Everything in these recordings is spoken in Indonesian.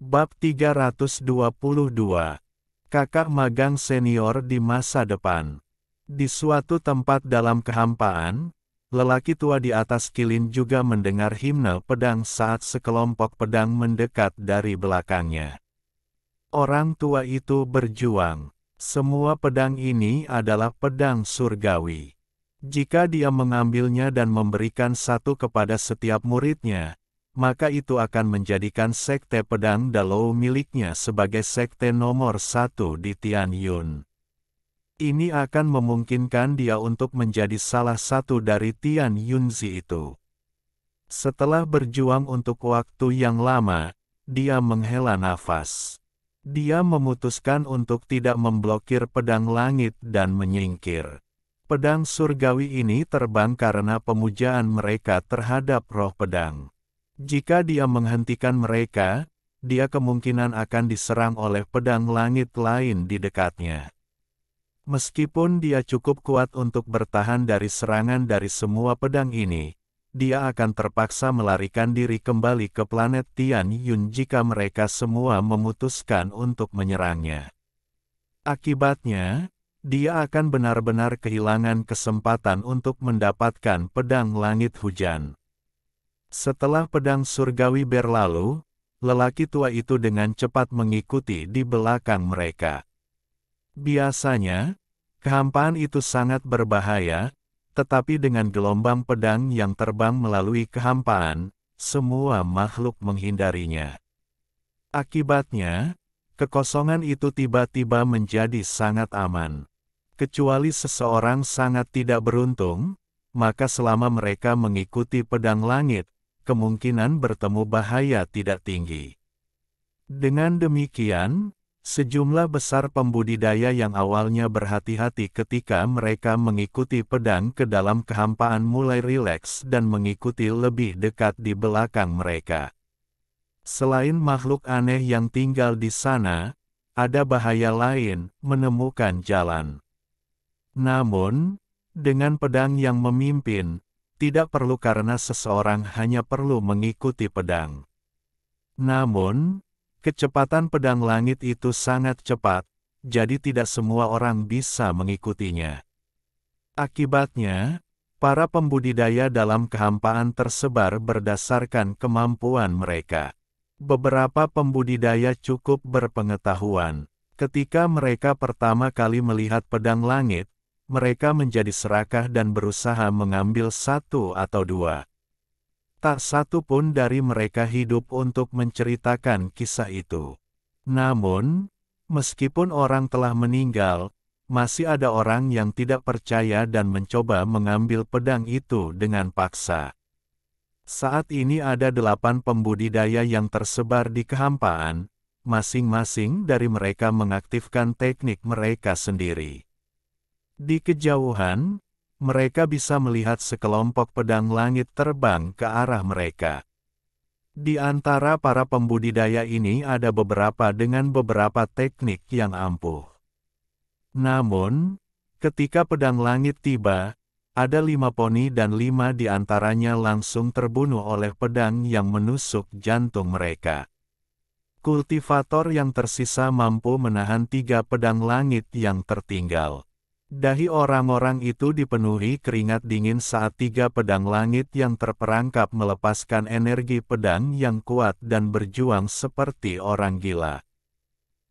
Bab 322. Kakak magang senior di masa depan. Di suatu tempat dalam kehampaan, lelaki tua di atas kilin juga mendengar himne pedang saat sekelompok pedang mendekat dari belakangnya. Orang tua itu berjuang. Semua pedang ini adalah pedang surgawi. Jika dia mengambilnya dan memberikan satu kepada setiap muridnya, maka itu akan menjadikan sekte pedang Dalou miliknya sebagai sekte nomor 1 di Tianyun. Ini akan memungkinkan dia untuk menjadi salah satu dari Tianyunzi itu. Setelah berjuang untuk waktu yang lama, dia menghela nafas. Dia memutuskan untuk tidak memblokir pedang langit dan menyingkir. Pedang surgawi ini terbang karena pemujaan mereka terhadap roh pedang. Jika dia menghentikan mereka, dia kemungkinan akan diserang oleh pedang langit lain di dekatnya. Meskipun dia cukup kuat untuk bertahan dari serangan dari semua pedang ini, dia akan terpaksa melarikan diri kembali ke planet Tianyun jika mereka semua memutuskan untuk menyerangnya. Akibatnya, dia akan benar-benar kehilangan kesempatan untuk mendapatkan pedang langit hujan. Setelah pedang surgawi berlalu, lelaki tua itu dengan cepat mengikuti di belakang mereka. Biasanya, kehampaan itu sangat berbahaya, tetapi dengan gelombang pedang yang terbang melalui kehampaan, semua makhluk menghindarinya. Akibatnya, kekosongan itu tiba-tiba menjadi sangat aman. Kecuali seseorang sangat tidak beruntung, maka selama mereka mengikuti pedang langit, kemungkinan bertemu bahaya tidak tinggi. Dengan demikian, sejumlah besar pembudidaya yang awalnya berhati-hati ketika mereka mengikuti pedang ke dalam kehampaan mulai rileks dan mengikuti lebih dekat di belakang mereka. Selain makhluk aneh yang tinggal di sana, ada bahaya lain, menemukan jalan. Namun, dengan pedang yang memimpin, tidak perlu karena seseorang hanya perlu mengikuti pedang. Namun, kecepatan pedang langit itu sangat cepat, jadi tidak semua orang bisa mengikutinya. Akibatnya, para pembudidaya dalam kehampaan tersebar berdasarkan kemampuan mereka. Beberapa pembudidaya cukup berpengetahuan. Ketika mereka pertama kali melihat pedang langit, mereka menjadi serakah dan berusaha mengambil satu atau dua. Tak satu pun dari mereka hidup untuk menceritakan kisah itu. Namun, meskipun orang telah meninggal, masih ada orang yang tidak percaya dan mencoba mengambil pedang itu dengan paksa. Saat ini ada 8 pembudidaya yang tersebar di kehampaan, masing-masing dari mereka mengaktifkan teknik mereka sendiri. Di kejauhan, mereka bisa melihat sekelompok pedang langit terbang ke arah mereka. Di antara para pembudidaya ini ada beberapa dengan beberapa teknik yang ampuh. Namun, ketika pedang langit tiba, ada 5 poni dan 5 di antaranya langsung terbunuh oleh pedang yang menusuk jantung mereka. Kultivator yang tersisa mampu menahan 3 pedang langit yang tertinggal. Dahi orang-orang itu dipenuhi keringat dingin saat 3 pedang langit yang terperangkap melepaskan energi pedang yang kuat dan berjuang seperti orang gila.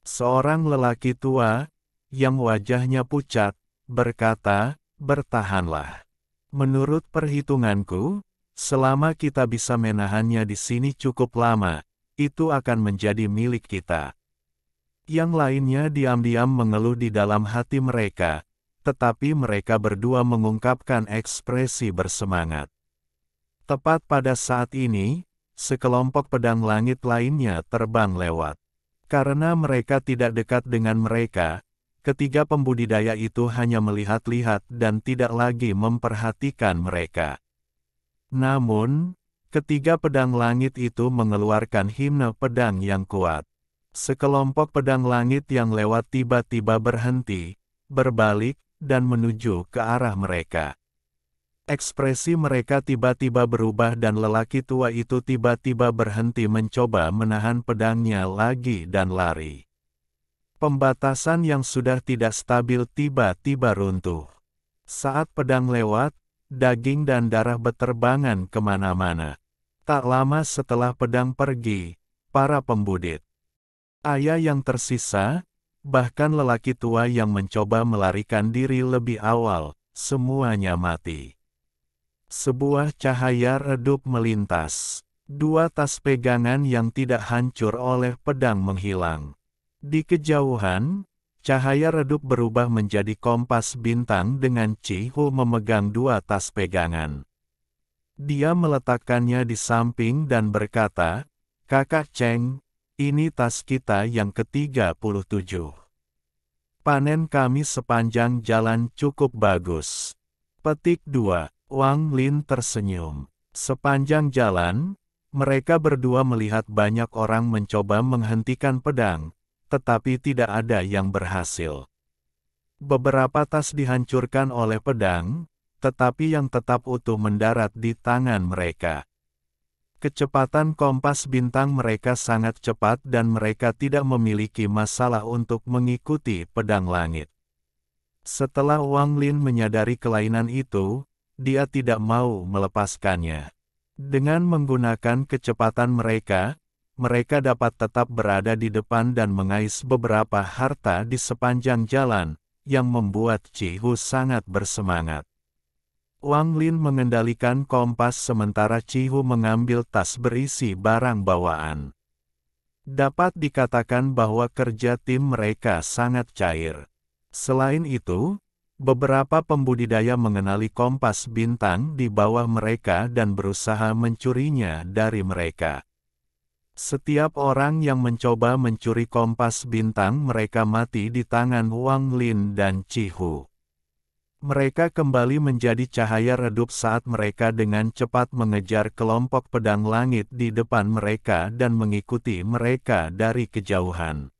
Seorang lelaki tua, yang wajahnya pucat, berkata, "Bertahanlah. Menurut perhitunganku, selama kita bisa menahannya di sini cukup lama, itu akan menjadi milik kita." Yang lainnya diam-diam mengeluh di dalam hati mereka, tetapi mereka berdua mengungkapkan ekspresi bersemangat. Tepat pada saat ini, sekelompok pedang langit lainnya terbang lewat. Karena mereka tidak dekat dengan mereka, ketiga pembudidaya itu hanya melihat-lihat dan tidak lagi memperhatikan mereka. Namun, ketiga pedang langit itu mengeluarkan himne pedang yang kuat. Sekelompok pedang langit yang lewat tiba-tiba berhenti, berbalik, dan menuju ke arah mereka. Ekspresi mereka tiba-tiba berubah dan lelaki tua itu tiba-tiba berhenti mencoba menahan pedangnya lagi dan lari. Pembatasan yang sudah tidak stabil tiba-tiba runtuh. Saat pedang lewat, daging dan darah beterbangan kemana-mana. Tak lama setelah pedang pergi, para pembudid, ayah yang tersisa, bahkan lelaki tua yang mencoba melarikan diri lebih awal, semuanya mati. Sebuah cahaya redup melintas. Dua tas pegangan yang tidak hancur oleh pedang menghilang. Di kejauhan, cahaya redup berubah menjadi kompas bintang dengan Chi-Hu memegang dua tas pegangan. Dia meletakkannya di samping dan berkata, "Kakak Cheng, ini tas kita yang ke-37. Panen kami sepanjang jalan cukup bagus." Petik 2. Wang Lin tersenyum. Sepanjang jalan, mereka berdua melihat banyak orang mencoba menghentikan pedang, tetapi tidak ada yang berhasil. Beberapa tas dihancurkan oleh pedang, tetapi yang tetap utuh mendarat di tangan mereka. Kecepatan kompas bintang mereka sangat cepat dan mereka tidak memiliki masalah untuk mengikuti pedang langit. Setelah Wang Lin menyadari kelainan itu, dia tidak mau melepaskannya. Dengan menggunakan kecepatan mereka, mereka dapat tetap berada di depan dan mengais beberapa harta di sepanjang jalan, yang membuat Chi-Hu sangat bersemangat. Wang Lin mengendalikan kompas sementara Chi-Hu mengambil tas berisi barang bawaan. Dapat dikatakan bahwa kerja tim mereka sangat cair. Selain itu, beberapa pembudidaya mengenali kompas bintang di bawah mereka dan berusaha mencurinya dari mereka. Setiap orang yang mencoba mencuri kompas bintang mereka mati di tangan Wang Lin dan Chi-Hu. Mereka kembali menjadi cahaya redup saat mereka dengan cepat mengejar kelompok pedang langit di depan mereka dan mengikuti mereka dari kejauhan.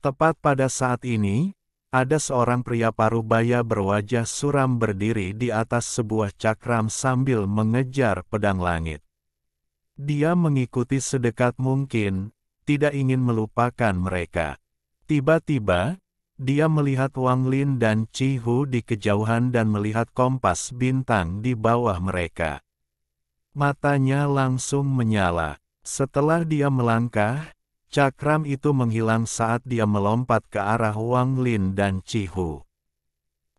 Tepat pada saat ini, ada seorang pria parubaya berwajah suram berdiri di atas sebuah cakram sambil mengejar pedang langit. Dia mengikuti sedekat mungkin, tidak ingin melupakan mereka. Tiba-tiba, dia melihat Wang Lin dan Chi-Hu di kejauhan dan melihat kompas bintang di bawah mereka. Matanya langsung menyala. Setelah dia melangkah, cakram itu menghilang saat dia melompat ke arah Wang Lin dan Chi-Hu.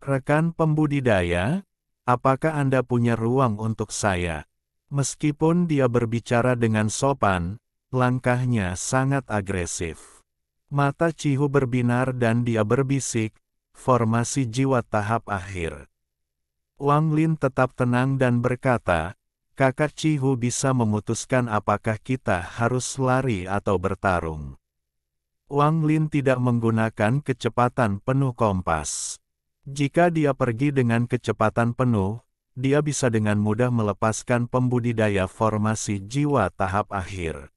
"Rekan pembudidaya, apakah Anda punya ruang untuk saya?" Meskipun dia berbicara dengan sopan, langkahnya sangat agresif. Mata Chi-Hu berbinar dan dia berbisik, "Formasi jiwa tahap akhir." Wang Lin tetap tenang dan berkata, "Kakak Chi-Hu bisa memutuskan apakah kita harus lari atau bertarung." Wang Lin tidak menggunakan kecepatan penuh kompas. Jika dia pergi dengan kecepatan penuh, dia bisa dengan mudah melepaskan pembudidaya formasi jiwa tahap akhir.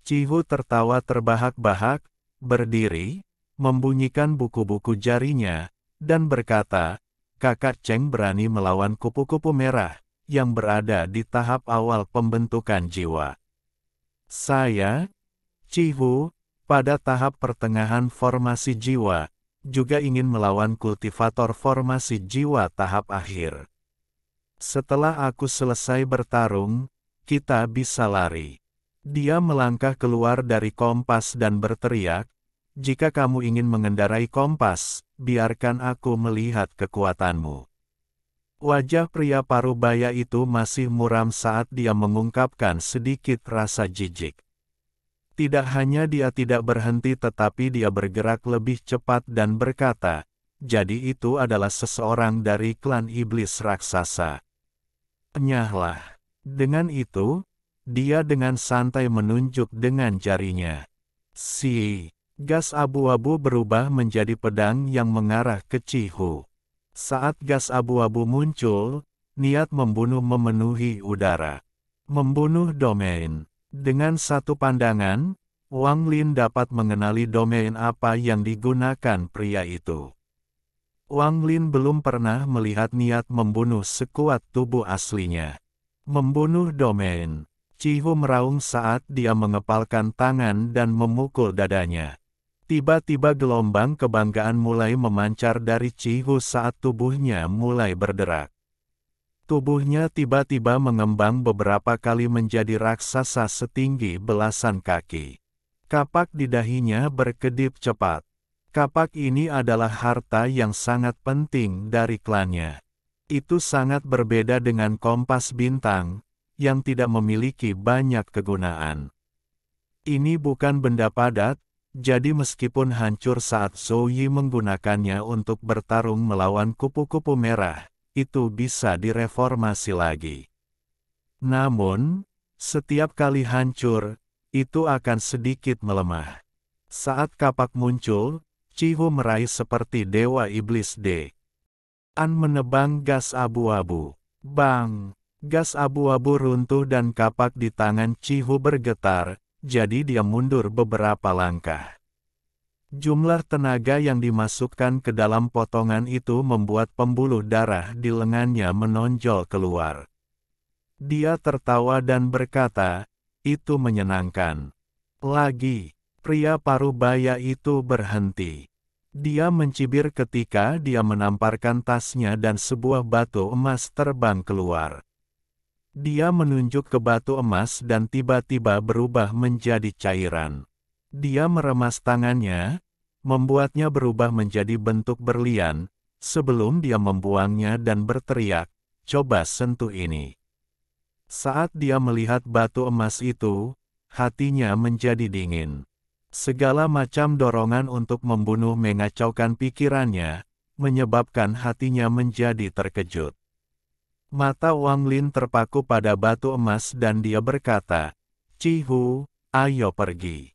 Chi-Hu tertawa terbahak-bahak, berdiri, membunyikan buku-buku jarinya, dan berkata, "Kakak Cheng berani melawan kupu-kupu merah, yang berada di tahap awal pembentukan jiwa. Saya, Chi-Hu, pada tahap pertengahan formasi jiwa, juga ingin melawan kultivator formasi jiwa tahap akhir. Setelah aku selesai bertarung, kita bisa lari." Dia melangkah keluar dari kompas dan berteriak, "Jika kamu ingin mengendarai kompas, biarkan aku melihat kekuatanmu." Wajah pria parubaya itu masih muram saat dia mengungkapkan sedikit rasa jijik. Tidak hanya dia tidak berhenti tetapi dia bergerak lebih cepat dan berkata, "Jadi itu adalah seseorang dari klan iblis raksasa." "Enyahlah." Dengan itu, dia dengan santai menunjuk dengan jarinya. Gas abu-abu berubah menjadi pedang yang mengarah ke Chi-Hu. Saat gas abu-abu muncul, niat membunuh memenuhi udara. Membunuh domain. Dengan satu pandangan, Wang Lin dapat mengenali domain apa yang digunakan pria itu. Wang Lin belum pernah melihat niat membunuh sekuat tubuh aslinya. Membunuh domain. Cihu meraung saat dia mengepalkan tangan dan memukul dadanya. Tiba-tiba gelombang kebanggaan mulai memancar dari Cihu saat tubuhnya mulai berderak. Tubuhnya tiba-tiba mengembang beberapa kali menjadi raksasa setinggi belasan kaki. Kapak di dahinya berkedip cepat. Kapak ini adalah harta yang sangat penting dari klannya. Itu sangat berbeda dengan kompas bintang, yang tidak memiliki banyak kegunaan. Ini bukan benda padat, jadi meskipun hancur saat Zhou Yi menggunakannya untuk bertarung melawan kupu-kupu merah, itu bisa direformasi lagi. Namun, setiap kali hancur, itu akan sedikit melemah. Saat kapak muncul, Cihu meraih seperti Dewa Iblis D. An menebang gas abu-abu. Bang! Gas abu-abu runtuh dan kapak di tangan Cihu bergetar, jadi dia mundur beberapa langkah. Jumlah tenaga yang dimasukkan ke dalam potongan itu membuat pembuluh darah di lengannya menonjol keluar. Dia tertawa dan berkata, "Itu menyenangkan." Lagi, pria parubaya itu berhenti. Dia mencibir ketika dia menamparkan tasnya dan sebuah batu emas terbang keluar. Dia menunjuk ke batu emas dan tiba-tiba berubah menjadi cairan. Dia meremas tangannya, membuatnya berubah menjadi bentuk berlian, sebelum dia membuangnya dan berteriak, "Coba sentuh ini." Saat dia melihat batu emas itu, hatinya menjadi dingin. Segala macam dorongan untuk membunuh mengacaukan pikirannya, menyebabkan hatinya menjadi terkejut. Mata Wang Lin terpaku pada batu emas dan dia berkata, "Cihu, ayo pergi."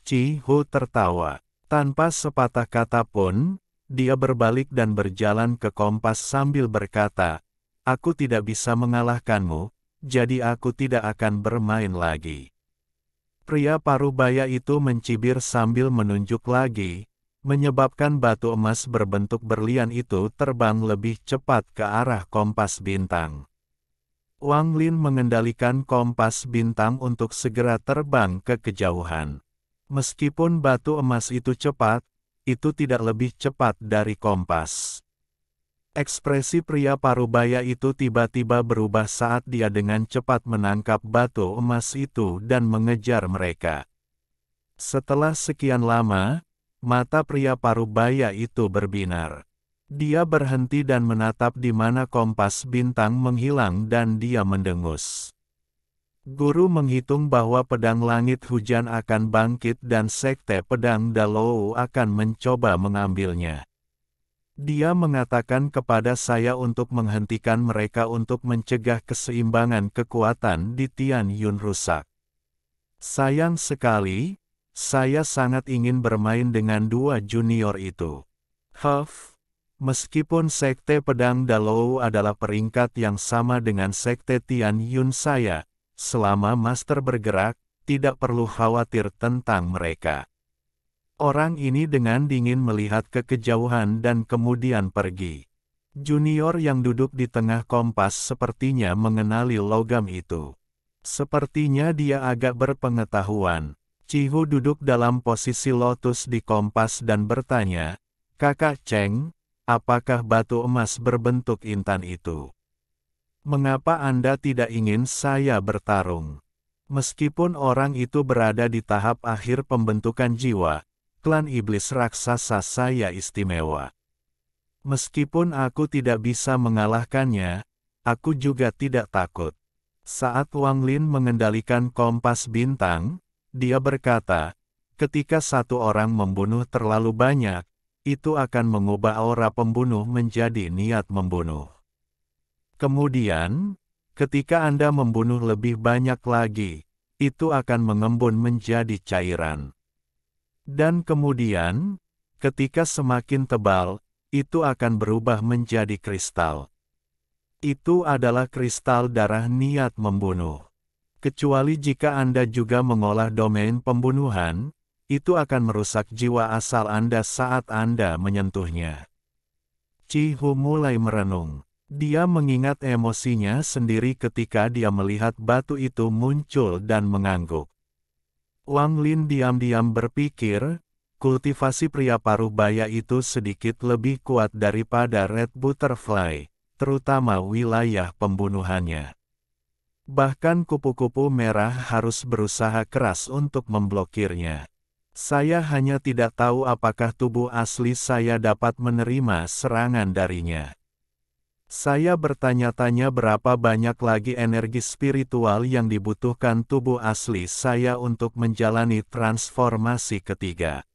Cihu tertawa. Tanpa sepatah kata pun, dia berbalik dan berjalan ke kompas sambil berkata, "Aku tidak bisa mengalahkanmu, jadi aku tidak akan bermain lagi." Pria parubaya itu mencibir sambil menunjuk lagi, menyebabkan batu emas berbentuk berlian itu terbang lebih cepat ke arah kompas bintang. Wang Lin mengendalikan kompas bintang untuk segera terbang ke kejauhan. Meskipun batu emas itu cepat, itu tidak lebih cepat dari kompas. Ekspresi pria parubaya itu tiba-tiba berubah saat dia dengan cepat menangkap batu emas itu dan mengejar mereka. Setelah sekian lama, mata pria parubaya itu berbinar. Dia berhenti dan menatap di mana kompas bintang menghilang dan dia mendengus. Guru menghitung bahwa pedang langit hujan akan bangkit dan sekte pedang Dalou akan mencoba mengambilnya. Dia mengatakan kepada saya untuk menghentikan mereka untuk mencegah keseimbangan kekuatan di Tian Yun rusak. Sayang sekali, saya sangat ingin bermain dengan dua junior itu. Meskipun sekte pedang Dalou adalah peringkat yang sama dengan sekte Tian Yun saya, selama master bergerak, tidak perlu khawatir tentang mereka. Orang ini dengan dingin melihat ke kejauhan dan kemudian pergi. Junior yang duduk di tengah kompas sepertinya mengenali logam itu. Sepertinya dia agak berpengetahuan. Cihu duduk dalam posisi lotus di kompas dan bertanya, "Kakak Cheng, apakah batu emas berbentuk intan itu? Mengapa Anda tidak ingin saya bertarung?" Meskipun orang itu berada di tahap akhir pembentukan jiwa, klan iblis raksasa saya istimewa. Meskipun aku tidak bisa mengalahkannya, aku juga tidak takut. Saat Wang Lin mengendalikan kompas bintang, dia berkata, "Ketika satu orang membunuh terlalu banyak, itu akan mengubah aura pembunuh menjadi niat membunuh. Kemudian, ketika Anda membunuh lebih banyak lagi, itu akan mengembun menjadi cairan. Dan kemudian, ketika semakin tebal, itu akan berubah menjadi kristal. Itu adalah kristal darah niat membunuh. Kecuali jika Anda juga mengolah domain pembunuhan, itu akan merusak jiwa asal Anda saat Anda menyentuhnya." Cihu mulai merenung. Dia mengingat emosinya sendiri ketika dia melihat batu itu muncul dan mengangguk. Wang Lin diam-diam berpikir, kultivasi pria paruh baya itu sedikit lebih kuat daripada Red Butterfly, terutama wilayah pembunuhannya. Bahkan kupu-kupu merah harus berusaha keras untuk memblokirnya. Saya hanya tidak tahu apakah tubuh asli saya dapat menerima serangan darinya. Saya bertanya-tanya berapa banyak lagi energi spiritual yang dibutuhkan tubuh asli saya untuk menjalani transformasi ketiga.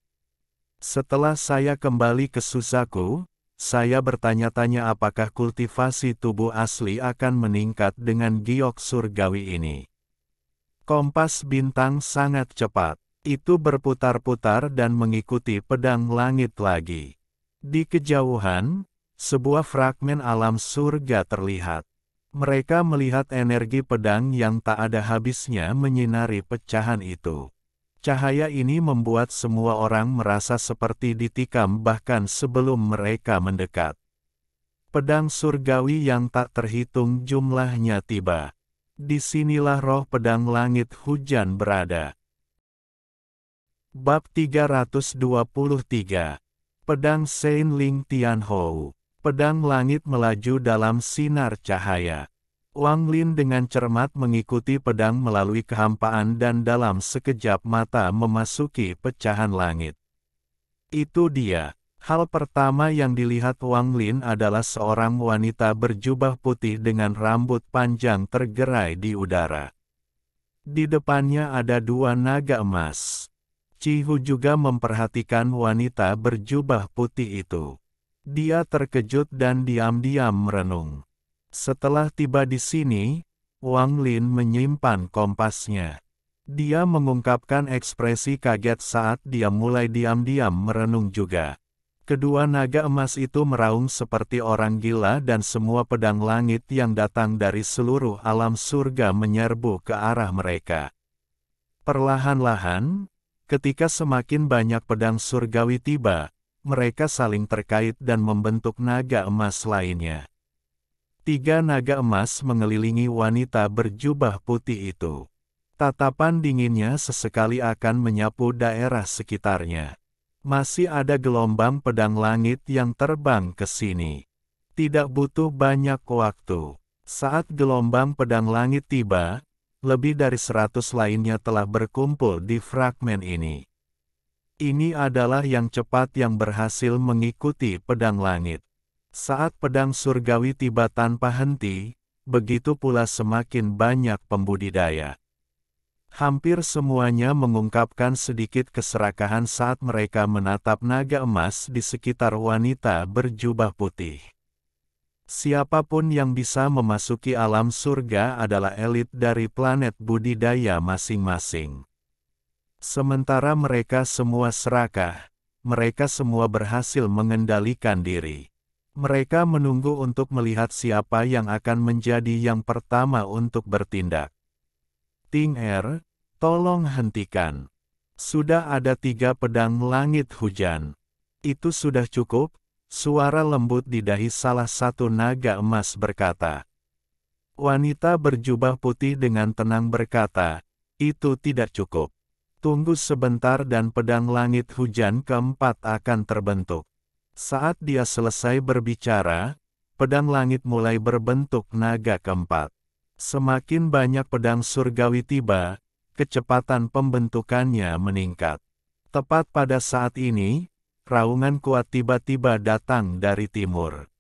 Setelah saya kembali ke Suzaku, saya bertanya-tanya apakah kultivasi tubuh asli akan meningkat dengan giok surgawi ini. Kompas bintang sangat cepat. Itu berputar-putar dan mengikuti pedang langit lagi. Di kejauhan, sebuah fragmen alam surga terlihat. Mereka melihat energi pedang yang tak ada habisnya menyinari pecahan itu. Cahaya ini membuat semua orang merasa seperti ditikam bahkan sebelum mereka mendekat. Pedang surgawi yang tak terhitung jumlahnya tiba. Disinilah roh pedang langit hujan berada. Bab 323. Pedang Saint Ling Tianhou. Pedang langit melaju dalam sinar cahaya. Wang Lin dengan cermat mengikuti pedang melalui kehampaan dan dalam sekejap mata memasuki pecahan langit. Itu dia. Hal pertama yang dilihat Wang Lin adalah seorang wanita berjubah putih dengan rambut panjang tergerai di udara. Di depannya ada dua naga emas. Cihu juga memperhatikan wanita berjubah putih itu. Dia terkejut dan diam-diam merenung. Setelah tiba di sini, Wang Lin menyimpan kompasnya. Dia mengungkapkan ekspresi kaget saat dia mulai diam-diam merenung juga. Kedua naga emas itu meraung seperti orang gila dan semua pedang langit yang datang dari seluruh alam surga menyerbu ke arah mereka. Perlahan-lahan, ketika semakin banyak pedang surgawi tiba, mereka saling terkait dan membentuk naga emas lainnya. Tiga naga emas mengelilingi wanita berjubah putih itu. Tatapan dinginnya sesekali akan menyapu daerah sekitarnya. Masih ada gelombang pedang langit yang terbang ke sini. Tidak butuh banyak waktu. Saat gelombang pedang langit tiba, lebih dari 100 lainnya telah berkumpul di fragmen ini. Ini adalah yang cepat yang berhasil mengikuti pedang langit. Saat pedang surgawi tiba tanpa henti, begitu pula semakin banyak pembudidaya. Hampir semuanya mengungkapkan sedikit keserakahan saat mereka menatap naga emas di sekitar wanita berjubah putih. Siapapun yang bisa memasuki alam surga adalah elit dari planet budidaya masing-masing. Sementara mereka semua serakah, mereka semua berhasil mengendalikan diri. Mereka menunggu untuk melihat siapa yang akan menjadi yang pertama untuk bertindak. Ting Er, tolong hentikan. Sudah ada 3 pedang langit hujan. Itu sudah cukup, suara lembut di dahi salah satu naga emas berkata. Wanita berjubah putih dengan tenang berkata, itu tidak cukup. Tunggu sebentar dan pedang langit hujan keempat akan terbentuk. Saat dia selesai berbicara, pedang langit mulai berbentuk naga keempat. Semakin banyak pedang surgawi tiba, kecepatan pembentukannya meningkat. Tepat pada saat ini, raungan kuat tiba-tiba datang dari timur.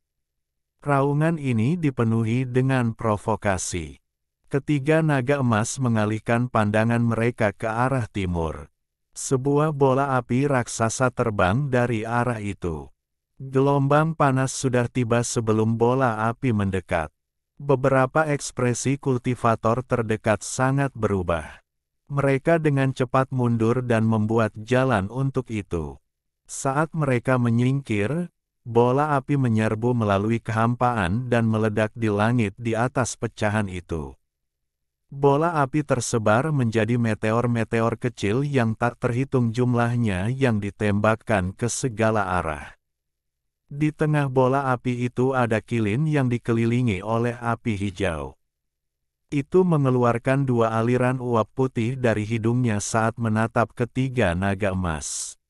Raungan ini dipenuhi dengan provokasi. Ketiga naga emas mengalihkan pandangan mereka ke arah timur. Sebuah bola api raksasa terbang dari arah itu. Gelombang panas sudah tiba sebelum bola api mendekat. Beberapa ekspresi kultivator terdekat sangat berubah. Mereka dengan cepat mundur dan membuat jalan untuk itu. Saat mereka menyingkir, bola api menyerbu melalui kehampaan dan meledak di langit di atas pecahan itu. Bola api tersebar menjadi meteor-meteor kecil yang tak terhitung jumlahnya yang ditembakkan ke segala arah. Di tengah bola api itu ada Qilin yang dikelilingi oleh api hijau. Itu mengeluarkan dua aliran uap putih dari hidungnya saat menatap ketiga naga emas.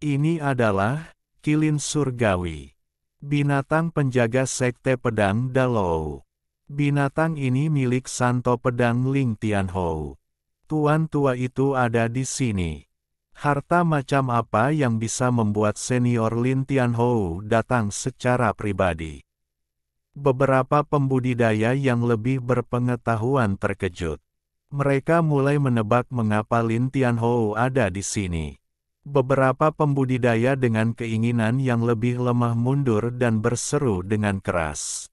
Ini adalah Qilin surgawi. Binatang penjaga sekte pedang Dalou. Binatang ini milik Santo Pedang Ling Tianhou. Tuan tua itu ada di sini. Harta macam apa yang bisa membuat senior Lin Tianhou datang secara pribadi? Beberapa pembudidaya yang lebih berpengetahuan terkejut. Mereka mulai menebak mengapa Lin Tianhou ada di sini. Beberapa pembudidaya dengan keinginan yang lebih lemah mundur dan berseru dengan keras.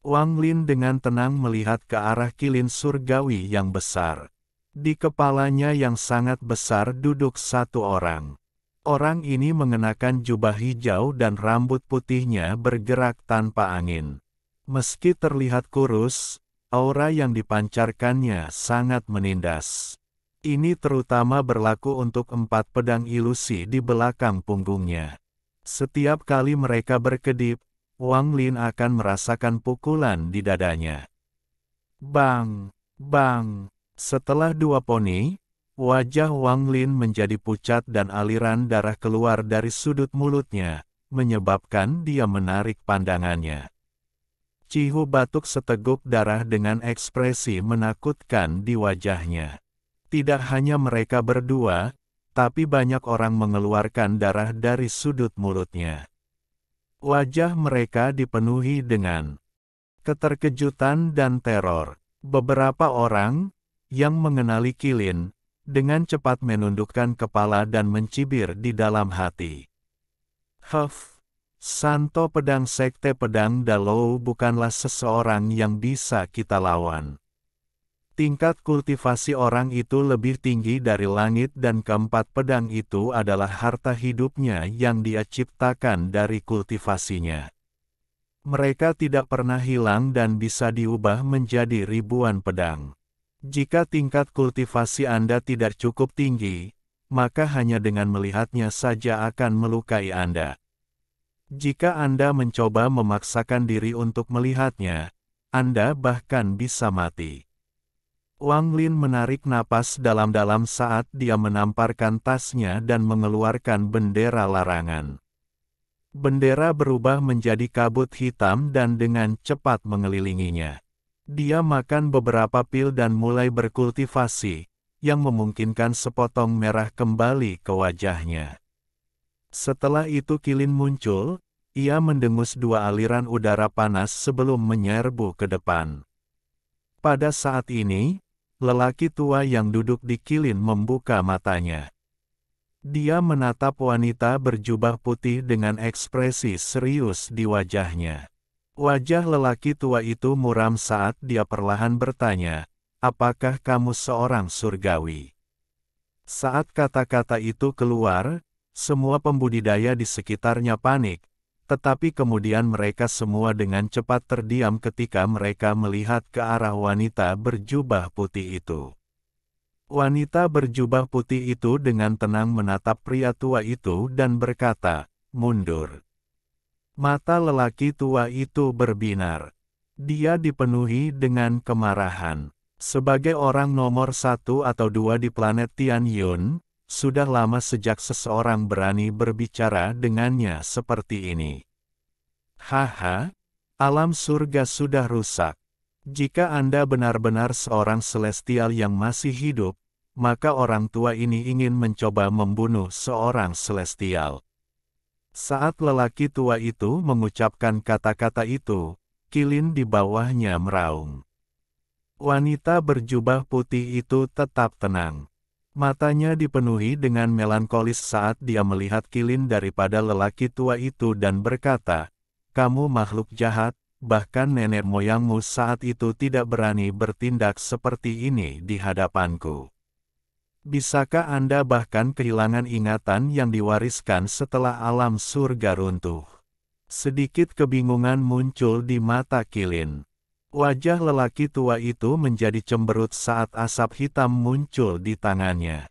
Wang Lin dengan tenang melihat ke arah Qilin surgawi yang besar. Di kepalanya yang sangat besar duduk satu orang. Orang ini mengenakan jubah hijau dan rambut putihnya bergerak tanpa angin. Meski terlihat kurus, aura yang dipancarkannya sangat menindas. Ini terutama berlaku untuk 4 pedang ilusi di belakang punggungnya. Setiap kali mereka berkedip, Wang Lin akan merasakan pukulan di dadanya. Bang! Bang! Setelah 2 poni, wajah Wang Lin menjadi pucat dan aliran darah keluar dari sudut mulutnya, menyebabkan dia menarik pandangannya. Cihu batuk seteguk darah dengan ekspresi menakutkan di wajahnya. Tidak hanya mereka berdua, tapi banyak orang mengeluarkan darah dari sudut mulutnya. Wajah mereka dipenuhi dengan keterkejutan dan teror. Beberapa orang, yang mengenali Qilin, dengan cepat menundukkan kepala dan mencibir di dalam hati. Santo Pedang Sekte Pedang Dalou bukanlah seseorang yang bisa kita lawan. Tingkat kultivasi orang itu lebih tinggi dari langit dan keempat pedang itu adalah harta hidupnya yang dia ciptakan dari kultivasinya. Mereka tidak pernah hilang dan bisa diubah menjadi ribuan pedang. Jika tingkat kultivasi Anda tidak cukup tinggi, maka hanya dengan melihatnya saja akan melukai Anda. Jika Anda mencoba memaksakan diri untuk melihatnya, Anda bahkan bisa mati. Wang Lin menarik napas dalam-dalam saat dia menamparkan tasnya dan mengeluarkan bendera larangan. Bendera berubah menjadi kabut hitam dan dengan cepat mengelilinginya. Dia makan beberapa pil dan mulai berkultivasi, yang memungkinkan sepotong merah kembali ke wajahnya. Setelah itu Qilin muncul, ia mendengus 2 aliran udara panas sebelum menyerbu ke depan. Pada saat ini, lelaki tua yang duduk di Qilin membuka matanya. Dia menatap wanita berjubah putih dengan ekspresi serius di wajahnya. Wajah lelaki tua itu muram saat dia perlahan bertanya, "Apakah kamu seorang surgawi?" Saat kata-kata itu keluar, semua pembudidaya di sekitarnya panik, tetapi kemudian mereka semua dengan cepat terdiam ketika mereka melihat ke arah wanita berjubah putih itu. Wanita berjubah putih itu dengan tenang menatap pria tua itu dan berkata, "Mundur." Mata lelaki tua itu berbinar. Dia dipenuhi dengan kemarahan. Sebagai orang nomor 1 atau 2 di planet Tianyun, sudah lama sejak seseorang berani berbicara dengannya seperti ini. Haha, alam surga sudah rusak. Jika Anda benar-benar seorang celestial yang masih hidup, maka orang tua ini ingin mencoba membunuh seorang celestial. Saat lelaki tua itu mengucapkan kata-kata itu, Qilin di bawahnya meraung. Wanita berjubah putih itu tetap tenang. Matanya dipenuhi dengan melankolis saat dia melihat Qilin daripada lelaki tua itu dan berkata, "Kamu makhluk jahat, bahkan nenek moyangmu saat itu tidak berani bertindak seperti ini di hadapanku. Bisakah Anda bahkan kehilangan ingatan yang diwariskan setelah alam surga runtuh?" Sedikit kebingungan muncul di mata Qilin. Wajah lelaki tua itu menjadi cemberut saat asap hitam muncul di tangannya.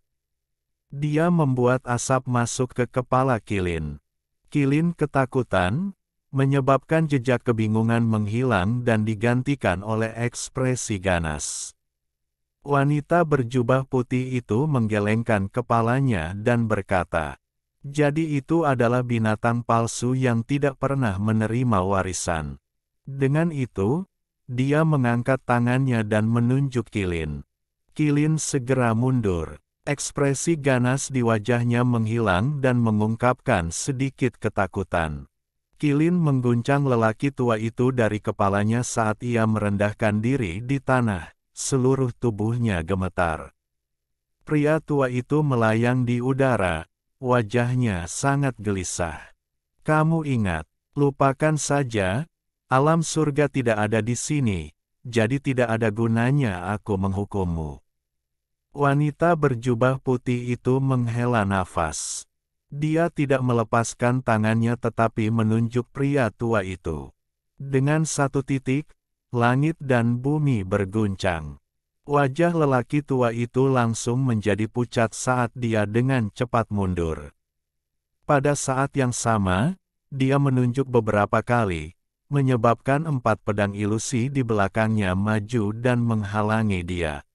Dia membuat asap masuk ke kepala Qilin. Kilin ketakutan, menyebabkan jejak kebingungan menghilang dan digantikan oleh ekspresi ganas. Wanita berjubah putih itu menggelengkan kepalanya dan berkata, "Jadi itu adalah binatang palsu yang tidak pernah menerima warisan." Dengan itu, dia mengangkat tangannya dan menunjuk Kilin. Kilin segera mundur. Ekspresi ganas di wajahnya menghilang dan mengungkapkan sedikit ketakutan. Kilin mengguncang lelaki tua itu dari kepalanya saat ia merendahkan diri di tanah. Seluruh tubuhnya gemetar. Pria tua itu melayang di udara, wajahnya sangat gelisah. "Kamu ingat, lupakan saja, alam surga tidak ada di sini, jadi tidak ada gunanya aku menghukummu." Wanita berjubah putih itu menghela nafas. Dia tidak melepaskan tangannya tetapi menunjuk pria tua itu. Dengan satu titik, langit dan bumi berguncang. Wajah lelaki tua itu langsung menjadi pucat saat dia dengan cepat mundur. Pada saat yang sama, dia menunjuk beberapa kali, menyebabkan 4 pedang ilusi di belakangnya maju dan menghalangi dia.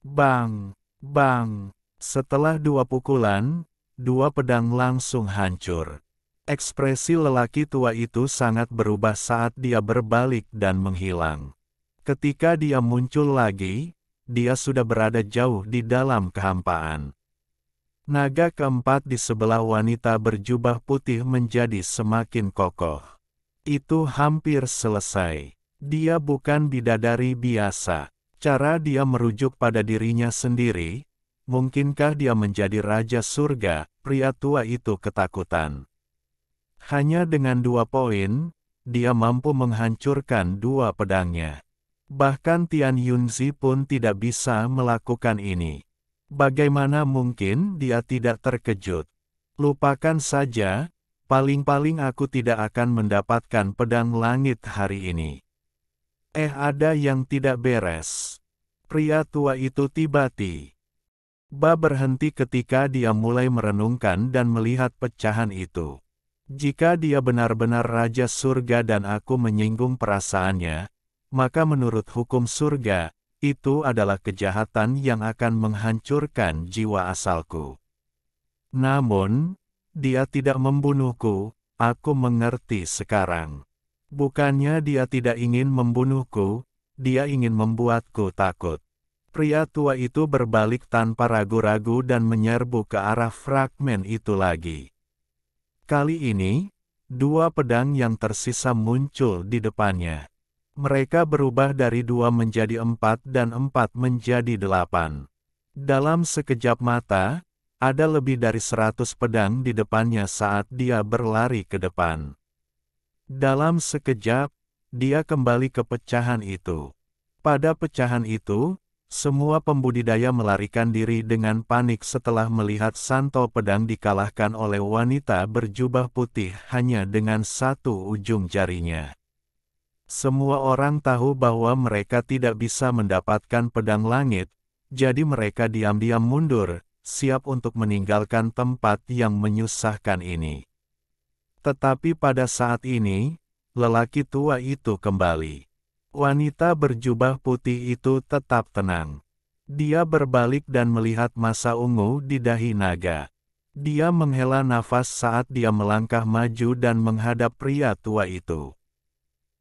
Bang! Bang! Setelah 2 pukulan, 2 pedang langsung hancur. Ekspresi lelaki tua itu sangat berubah saat dia berbalik dan menghilang. Ketika dia muncul lagi, dia sudah berada jauh di dalam kehampaan. Naga keempat di sebelah wanita berjubah putih menjadi semakin kokoh. Itu hampir selesai. Dia bukan bidadari biasa. Cara dia merujuk pada dirinya sendiri, mungkinkah dia menjadi raja surga? Pria tua itu ketakutan. Hanya dengan 2 poin, dia mampu menghancurkan 2 pedangnya. Bahkan Tian Yunzi pun tidak bisa melakukan ini. Bagaimana mungkin dia tidak terkejut? Lupakan saja, paling-paling aku tidak akan mendapatkan pedang langit hari ini. Ada yang tidak beres. Pria tua itu tiba-tiba berhenti ketika dia mulai merenungkan dan melihat pecahan itu. Jika dia benar-benar raja surga dan aku menyinggung perasaannya, maka menurut hukum surga, itu adalah kejahatan yang akan menghancurkan jiwa asalku. Namun, dia tidak membunuhku, aku mengerti sekarang. Bukannya dia tidak ingin membunuhku, dia ingin membuatku takut. Pria tua itu berbalik tanpa ragu-ragu dan menyerbu ke arah fragmen itu lagi. Kali ini, 2 pedang yang tersisa muncul di depannya. Mereka berubah dari 2 menjadi 4 dan 4 menjadi 8. Dalam sekejap mata, ada lebih dari 100 pedang di depannya saat dia berlari ke depan. Dalam sekejap, dia kembali ke pecahan itu. Pada pecahan itu, semua pembudidaya melarikan diri dengan panik setelah melihat santo pedang dikalahkan oleh wanita berjubah putih hanya dengan 1 ujung jarinya. Semua orang tahu bahwa mereka tidak bisa mendapatkan pedang langit, jadi mereka diam-diam mundur, siap untuk meninggalkan tempat yang menyusahkan ini. Tetapi pada saat ini, lelaki tua itu kembali. Wanita berjubah putih itu tetap tenang. Dia berbalik dan melihat masa ungu di dahi naga. Dia menghela nafas saat dia melangkah maju dan menghadap pria tua itu.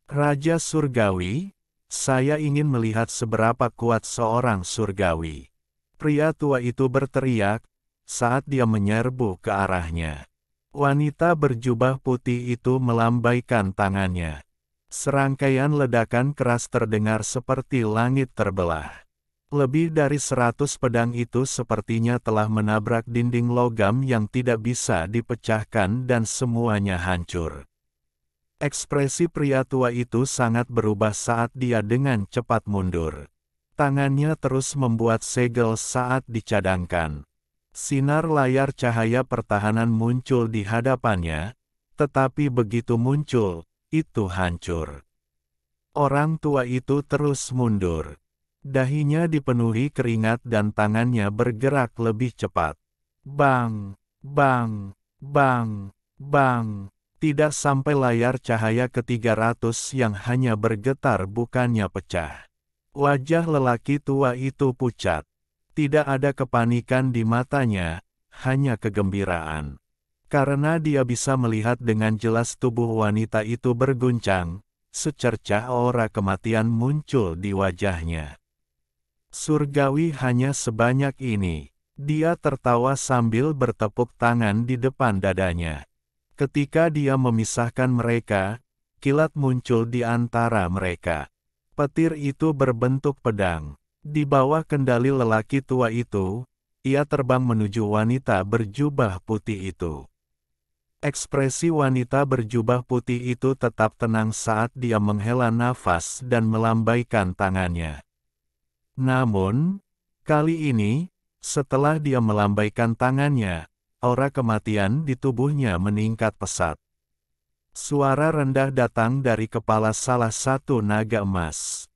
"Raja Surgawi, saya ingin melihat seberapa kuat seorang surgawi." Pria tua itu berteriak, saat dia menyerbu ke arahnya. Wanita berjubah putih itu melambaikan tangannya. Serangkaian ledakan keras terdengar seperti langit terbelah. Lebih dari 100 pedang itu sepertinya telah menabrak dinding logam yang tidak bisa dipecahkan dan semuanya hancur. Ekspresi pria tua itu sangat berubah saat dia dengan cepat mundur. Tangannya terus membuat segel saat dicadangkan. Sinar layar cahaya pertahanan muncul di hadapannya, tetapi begitu muncul, itu hancur. Orang tua itu terus mundur. Dahinya dipenuhi keringat dan tangannya bergerak lebih cepat. Bang! Bang! Bang! Bang! Tidak sampai layar cahaya ke-300 yang hanya bergetar bukannya pecah. Wajah lelaki tua itu pucat. Tidak ada kepanikan di matanya, hanya kegembiraan. Karena dia bisa melihat dengan jelas tubuh wanita itu berguncang, secercah aura kematian muncul di wajahnya. Surgawi hanya sebanyak ini. Dia tertawa sambil bertepuk tangan di depan dadanya. Ketika dia memisahkan mereka, kilat muncul di antara mereka. Petir itu berbentuk pedang. Di bawah kendali lelaki tua itu, ia terbang menuju wanita berjubah putih itu. Ekspresi wanita berjubah putih itu tetap tenang saat dia menghela nafas dan melambaikan tangannya. Namun, kali ini, setelah dia melambaikan tangannya, aura kematian di tubuhnya meningkat pesat. Suara rendah datang dari kepala salah satu naga emas.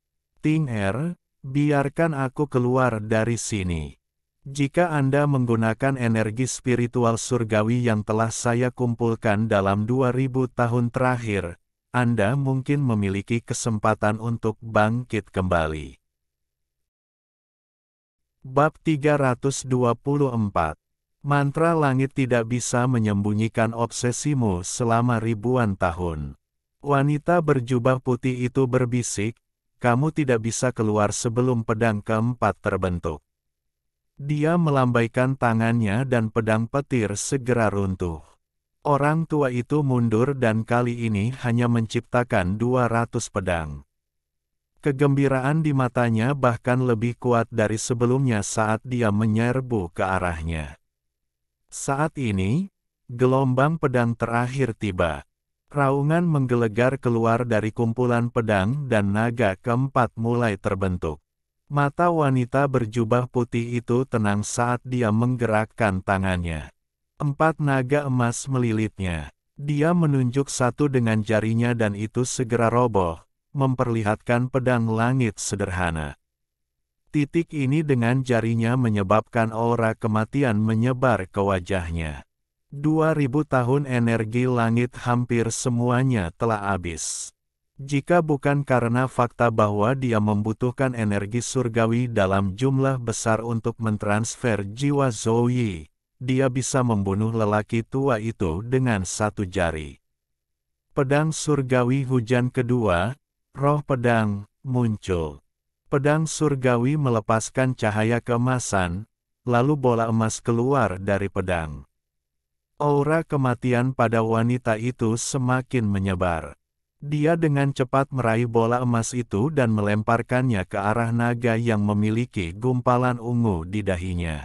Ting Er, biarkan aku keluar dari sini. Jika Anda menggunakan energi spiritual surgawi yang telah saya kumpulkan dalam 2000 tahun terakhir, Anda mungkin memiliki kesempatan untuk bangkit kembali. Bab 324. Mantra langit tidak bisa menyembunyikan obsesimu selama ribuan tahun. Wanita berjubah putih itu berbisik, kamu tidak bisa keluar sebelum pedang keempat terbentuk. Dia melambaikan tangannya dan pedang petir segera runtuh. Orang tua itu mundur dan kali ini hanya menciptakan 200 pedang. Kegembiraan di matanya bahkan lebih kuat dari sebelumnya saat dia menyerbu ke arahnya. Saat ini, gelombang pedang terakhir tiba. Raungan menggelegar keluar dari kumpulan pedang dan naga keempat mulai terbentuk. Mata wanita berjubah putih itu tenang saat dia menggerakkan tangannya. 4 naga emas melilitnya. Dia menunjuk satu dengan jarinya dan itu segera roboh, memperlihatkan pedang langit sederhana. Titik ini dengan jarinya menyebabkan aura kematian menyebar ke wajahnya. 2000 tahun energi langit hampir semuanya telah habis. Jika bukan karena fakta bahwa dia membutuhkan energi surgawi dalam jumlah besar untuk mentransfer jiwa Zoe, dia bisa membunuh lelaki tua itu dengan satu jari. Pedang surgawi hujan kedua, roh pedang, muncul. Pedang surgawi melepaskan cahaya keemasan, lalu bola emas keluar dari pedang. Aura kematian pada wanita itu semakin menyebar. Dia dengan cepat meraih bola emas itu dan melemparkannya ke arah naga yang memiliki gumpalan ungu di dahinya.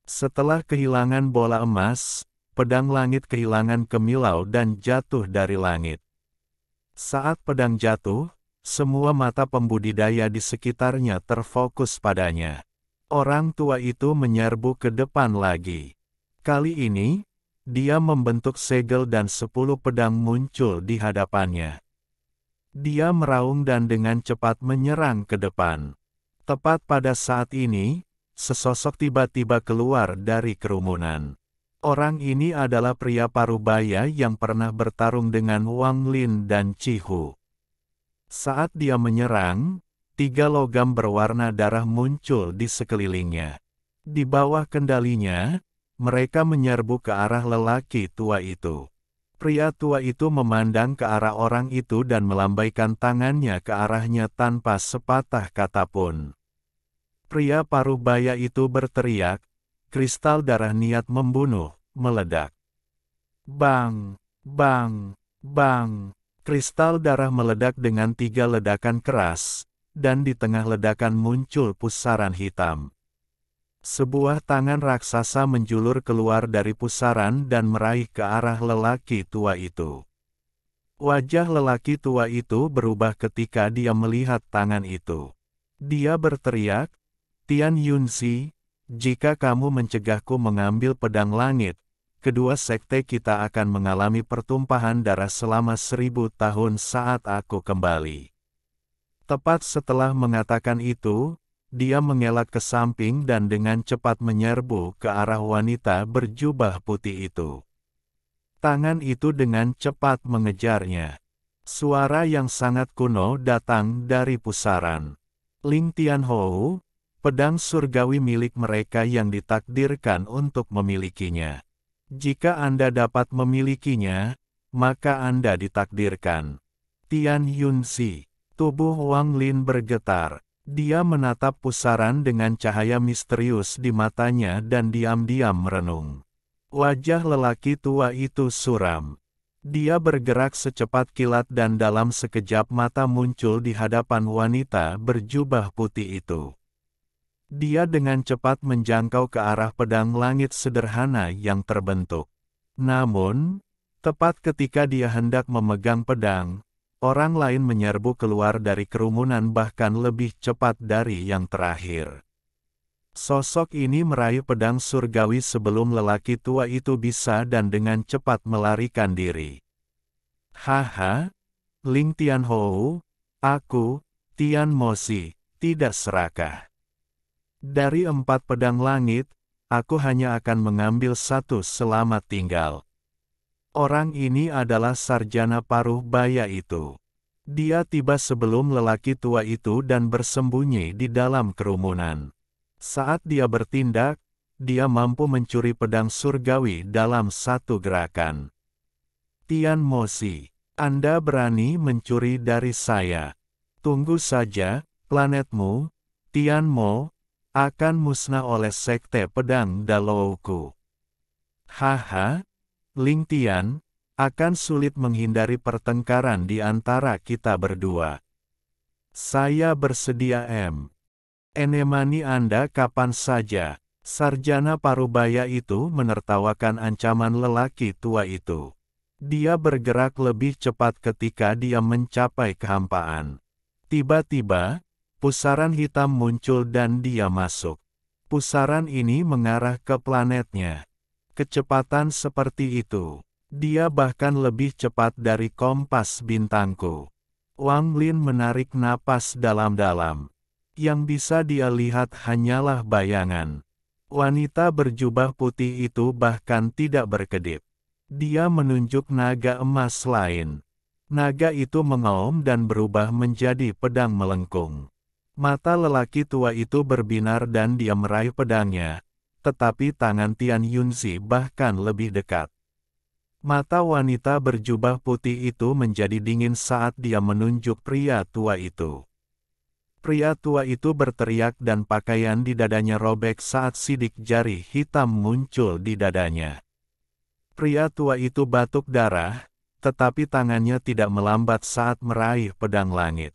Setelah kehilangan bola emas, pedang langit kehilangan kemilau dan jatuh dari langit. Saat pedang jatuh, semua mata pembudidaya di sekitarnya terfokus padanya. Orang tua itu menyerbu ke depan lagi. Kali ini, dia membentuk segel dan 10 pedang muncul di hadapannya. Dia meraung dan dengan cepat menyerang ke depan. Tepat pada saat ini, sesosok tiba-tiba keluar dari kerumunan. Orang ini adalah pria parubaya yang pernah bertarung dengan Wang Lin dan Chihu. Saat dia menyerang, 3 logam berwarna darah muncul di sekelilingnya. Di bawah kendalinya, mereka menyerbu ke arah lelaki tua itu. Pria tua itu memandang ke arah orang itu dan melambaikan tangannya ke arahnya tanpa sepatah kata pun. Pria parubaya itu berteriak, kristal darah niat membunuh, meledak. Bang! Bang! Bang! Kristal darah meledak dengan 3 ledakan keras, dan di tengah ledakan muncul pusaran hitam. Sebuah tangan raksasa menjulur keluar dari pusaran dan meraih ke arah lelaki tua itu. Wajah lelaki tua itu berubah ketika dia melihat tangan itu. Dia berteriak, Tian Yunzi, jika kamu mencegahku mengambil pedang langit, kedua sekte kita akan mengalami pertumpahan darah selama 1000 tahun saat aku kembali. Tepat setelah mengatakan itu, dia mengelak ke samping dan dengan cepat menyerbu ke arah wanita berjubah putih itu. Tangan itu dengan cepat mengejarnya. Suara yang sangat kuno datang dari pusaran. Ling Tianhou, pedang surgawi milik mereka yang ditakdirkan untuk memilikinya. Jika Anda dapat memilikinya, maka Anda ditakdirkan. Tian Yunzi. Tubuh Wang Lin bergetar. Dia menatap pusaran dengan cahaya misterius di matanya dan diam-diam merenung. Wajah lelaki tua itu suram. Dia bergerak secepat kilat dan dalam sekejap mata muncul di hadapan wanita berjubah putih itu. Dia dengan cepat menjangkau ke arah pedang langit sederhana yang terbentuk. Namun, tepat ketika dia hendak memegang pedang, orang lain menyerbu keluar dari kerumunan bahkan lebih cepat dari yang terakhir. Sosok ini meraih pedang surgawi sebelum lelaki tua itu bisa dan dengan cepat melarikan diri. Haha, Ling Tianhou, aku, Tian Mosi, tidak serakah. Dari 4 pedang langit, aku hanya akan mengambil 1 selamat tinggal. Orang ini adalah sarjana paruh baya itu. Dia tiba sebelum lelaki tua itu dan bersembunyi di dalam kerumunan. Saat dia bertindak, dia mampu mencuri pedang surgawi dalam 1 gerakan. Tian Mosi, Anda berani mencuri dari saya. Tunggu saja, planetmu, Tian Mo, akan musnah oleh sekte pedang Dalouku. Haha, Ling Tian, akan sulit menghindari pertengkaran di antara kita berdua. Saya bersedia menemani Anda kapan saja. Sarjana parubaya itu menertawakan ancaman lelaki tua itu. Dia bergerak lebih cepat ketika dia mencapai kehampaan. Tiba-tiba, pusaran hitam muncul dan dia masuk. Pusaran ini mengarah ke planetnya. Kecepatan seperti itu. Dia bahkan lebih cepat dari kompas bintangku. Wang Lin menarik napas dalam-dalam. Yang bisa dia lihat hanyalah bayangan. Wanita berjubah putih itu bahkan tidak berkedip. Dia menunjuk naga emas lain. Naga itu mengaum dan berubah menjadi pedang melengkung. Mata lelaki tua itu berbinar dan dia meraih pedangnya, tetapi tangan Tian Yunzi bahkan lebih dekat. Mata wanita berjubah putih itu menjadi dingin saat dia menunjuk pria tua itu. Pria tua itu berteriak dan pakaian di dadanya robek saat sidik jari hitam muncul di dadanya. Pria tua itu batuk darah, tetapi tangannya tidak melambat saat meraih pedang langit.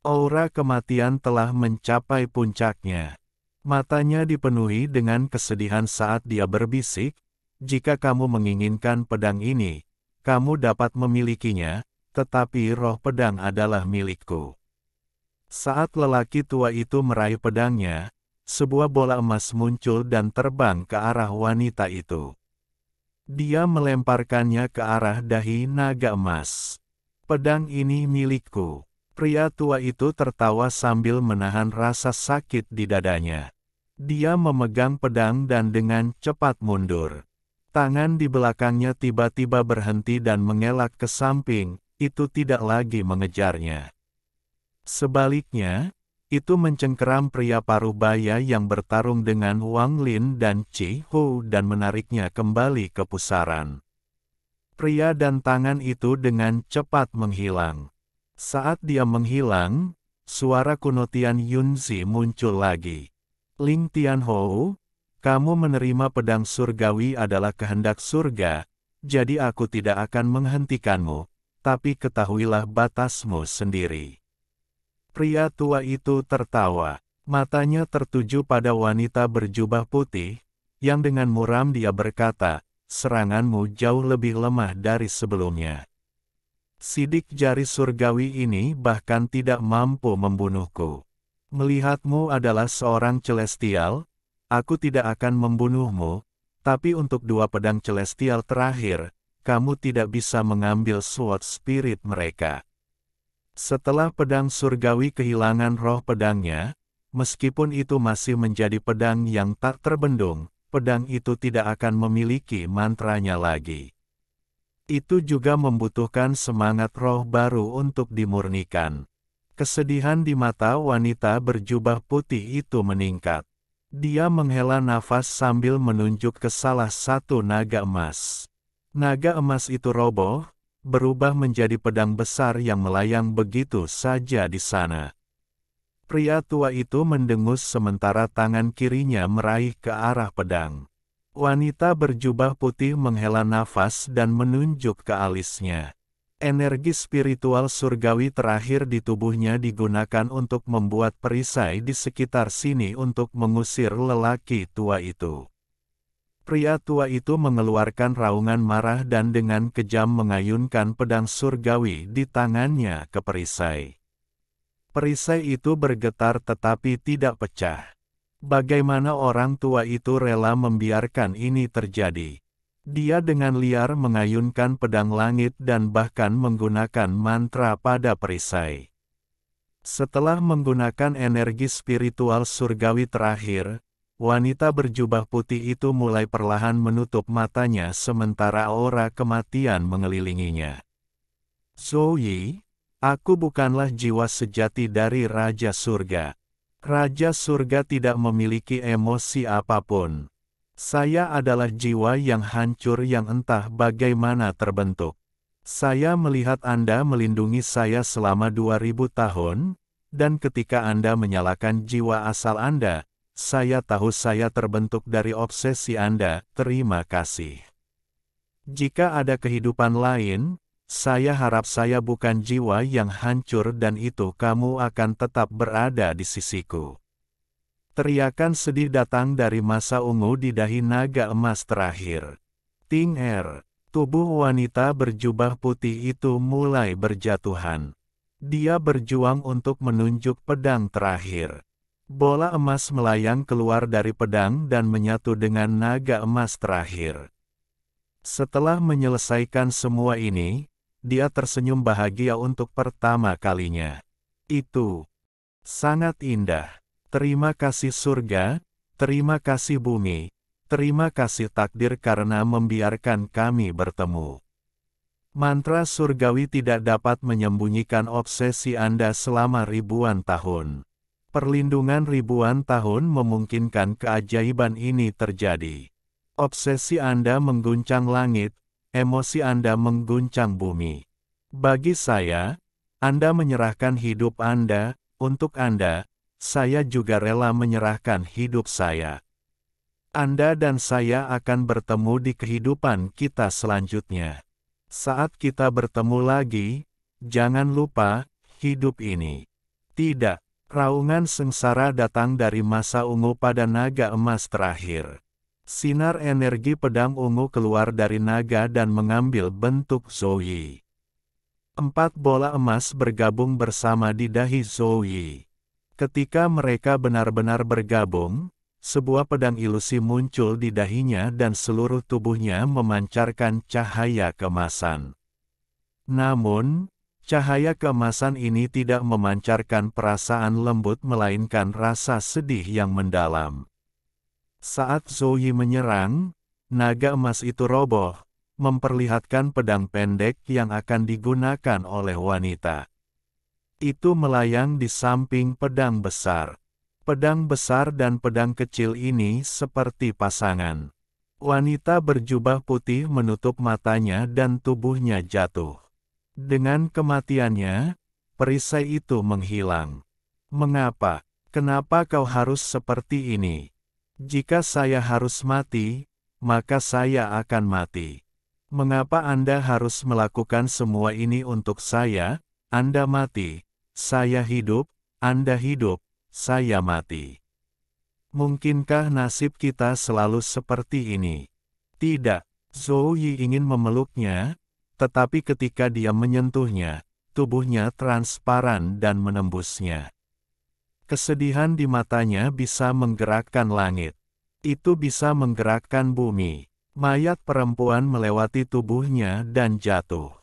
Aura kematian telah mencapai puncaknya. Matanya dipenuhi dengan kesedihan saat dia berbisik, "Jika kamu menginginkan pedang ini, kamu dapat memilikinya, tetapi roh pedang adalah milikku." Saat lelaki tua itu meraih pedangnya, sebuah bola emas muncul dan terbang ke arah wanita itu. Dia melemparkannya ke arah dahi naga emas. "Pedang ini milikku." Pria tua itu tertawa sambil menahan rasa sakit di dadanya. Dia memegang pedang dan dengan cepat mundur. Tangan di belakangnya tiba-tiba berhenti dan mengelak ke samping, itu tidak lagi mengejarnya. Sebaliknya, itu mencengkeram pria parubaya yang bertarung dengan Wang Lin dan Chi Hu dan menariknya kembali ke pusaran. Pria dan tangan itu dengan cepat menghilang. Saat dia menghilang, suara kuno Tian Yunzi muncul lagi. "Ling Tianhou, kamu menerima pedang surgawi adalah kehendak surga, jadi aku tidak akan menghentikanmu, tapi ketahuilah batasmu sendiri." Pria tua itu tertawa. Matanya tertuju pada wanita berjubah putih, yang dengan muram dia berkata, "Seranganmu jauh lebih lemah dari sebelumnya. Sidik jari surgawi ini bahkan tidak mampu membunuhku. Melihatmu adalah seorang celestial, aku tidak akan membunuhmu, tapi untuk 2 pedang celestial terakhir, kamu tidak bisa mengambil sword spirit mereka." Setelah pedang surgawi kehilangan roh pedangnya, meskipun itu masih menjadi pedang yang tak terbendung, pedang itu tidak akan memiliki mantranya lagi. Itu juga membutuhkan semangat roh baru untuk dimurnikan. Kesedihan di mata wanita berjubah putih itu meningkat. Dia menghela nafas sambil menunjuk ke salah satu naga emas. Naga emas itu roboh, berubah menjadi pedang besar yang melayang begitu saja di sana. Pria tua itu mendengus sementara tangan kirinya meraih ke arah pedang. Wanita berjubah putih menghela nafas dan menunjuk ke alisnya. Energi spiritual surgawi terakhir di tubuhnya digunakan untuk membuat perisai di sekitar sini untuk mengusir lelaki tua itu. Pria tua itu mengeluarkan raungan marah dan dengan kejam mengayunkan pedang surgawi di tangannya ke perisai. Perisai itu bergetar tetapi tidak pecah. Bagaimana orang tua itu rela membiarkan ini terjadi? Dia dengan liar mengayunkan pedang langit dan bahkan menggunakan mantra pada perisai. Setelah menggunakan energi spiritual surgawi terakhir, wanita berjubah putih itu mulai perlahan menutup matanya sementara aura kematian mengelilinginya. Zoe, aku bukanlah jiwa sejati dari Raja Surga. Raja Surga tidak memiliki emosi apapun. Saya adalah jiwa yang hancur yang entah bagaimana terbentuk. Saya melihat Anda melindungi saya selama 2000 tahun, dan ketika Anda menyalakan jiwa asal Anda, saya tahu saya terbentuk dari obsesi Anda. Terima kasih. Jika ada kehidupan lain, saya harap saya bukan jiwa yang hancur dan itu kamu akan tetap berada di sisiku. Teriakan sedih datang dari masa ungu di dahi naga emas terakhir. Ting er, tubuh wanita berjubah putih itu mulai berjatuhan. Dia berjuang untuk menunjuk pedang terakhir. Bola emas melayang keluar dari pedang dan menyatu dengan naga emas terakhir. Setelah menyelesaikan semua ini, dia tersenyum bahagia untuk pertama kalinya. Itu sangat indah. Terima kasih surga, terima kasih bumi, terima kasih takdir karena membiarkan kami bertemu. Mantra surgawi tidak dapat menyembunyikan obsesi Anda selama ribuan tahun. Perlindungan ribuan tahun memungkinkan keajaiban ini terjadi. Obsesi Anda mengguncang langit, emosi Anda mengguncang bumi. Bagi saya, Anda menyerahkan hidup Anda, untuk Anda, saya juga rela menyerahkan hidup saya. Anda dan saya akan bertemu di kehidupan kita selanjutnya. Saat kita bertemu lagi, jangan lupa, hidup ini. Tidak, raungan sengsara datang dari masa ungu pada naga emas terakhir. Sinar energi pedang ungu keluar dari naga dan mengambil bentuk Zoe. 4 bola emas bergabung bersama di dahi Zoe. Ketika mereka benar-benar bergabung, sebuah pedang ilusi muncul di dahinya dan seluruh tubuhnya memancarkan cahaya keemasan. Namun, cahaya keemasan ini tidak memancarkan perasaan lembut melainkan rasa sedih yang mendalam. Saat Zoe menyerang, naga emas itu roboh, memperlihatkan pedang pendek yang akan digunakan oleh wanita. Itu melayang di samping pedang besar. Pedang besar dan pedang kecil ini seperti pasangan. Wanita berjubah putih menutup matanya dan tubuhnya jatuh. Dengan kematiannya, perisai itu menghilang. Mengapa? Kenapa kau harus seperti ini? Jika saya harus mati, maka saya akan mati. Mengapa Anda harus melakukan semua ini untuk saya? Anda mati, saya hidup, Anda hidup, saya mati. Mungkinkah nasib kita selalu seperti ini? Tidak, Zoe ingin memeluknya, tetapi ketika dia menyentuhnya, tubuhnya transparan dan menembusnya. Kesedihan di matanya bisa menggerakkan langit. Itu bisa menggerakkan bumi. Mayat perempuan melewati tubuhnya dan jatuh.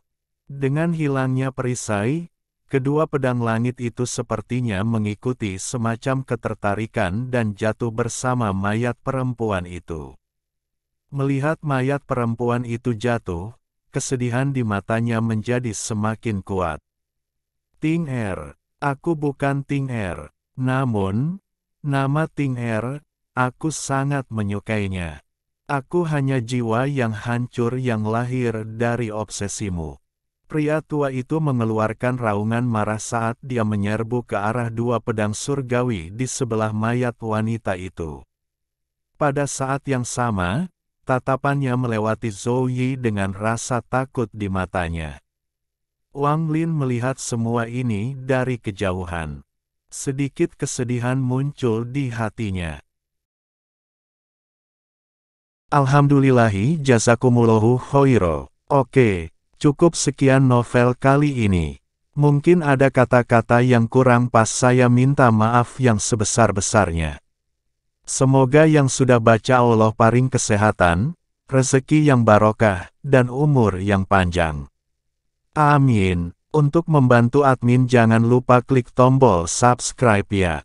Dengan hilangnya perisai, kedua pedang langit itu sepertinya mengikuti semacam ketertarikan dan jatuh bersama mayat perempuan itu. Melihat mayat perempuan itu jatuh, kesedihan di matanya menjadi semakin kuat. Ting Er, aku bukan Ting Er. Namun, nama Ting Er, aku sangat menyukainya. Aku hanya jiwa yang hancur yang lahir dari obsesimu. Pria tua itu mengeluarkan raungan marah saat dia menyerbu ke arah dua pedang surgawi di sebelah mayat wanita itu. Pada saat yang sama, tatapannya melewati Zhou Yi dengan rasa takut di matanya. Wang Lin melihat semua ini dari kejauhan. Sedikit kesedihan muncul di hatinya. Alhamdulillahi jazakumullahu khairo. Oke, cukup sekian novel kali ini. Mungkin ada kata-kata yang kurang pas, saya minta maaf yang sebesar-besarnya. Semoga yang sudah baca Allah paring kesehatan, rezeki yang barokah, dan umur yang panjang. Amin. Untuk membantu admin jangan lupa klik tombol subscribe ya.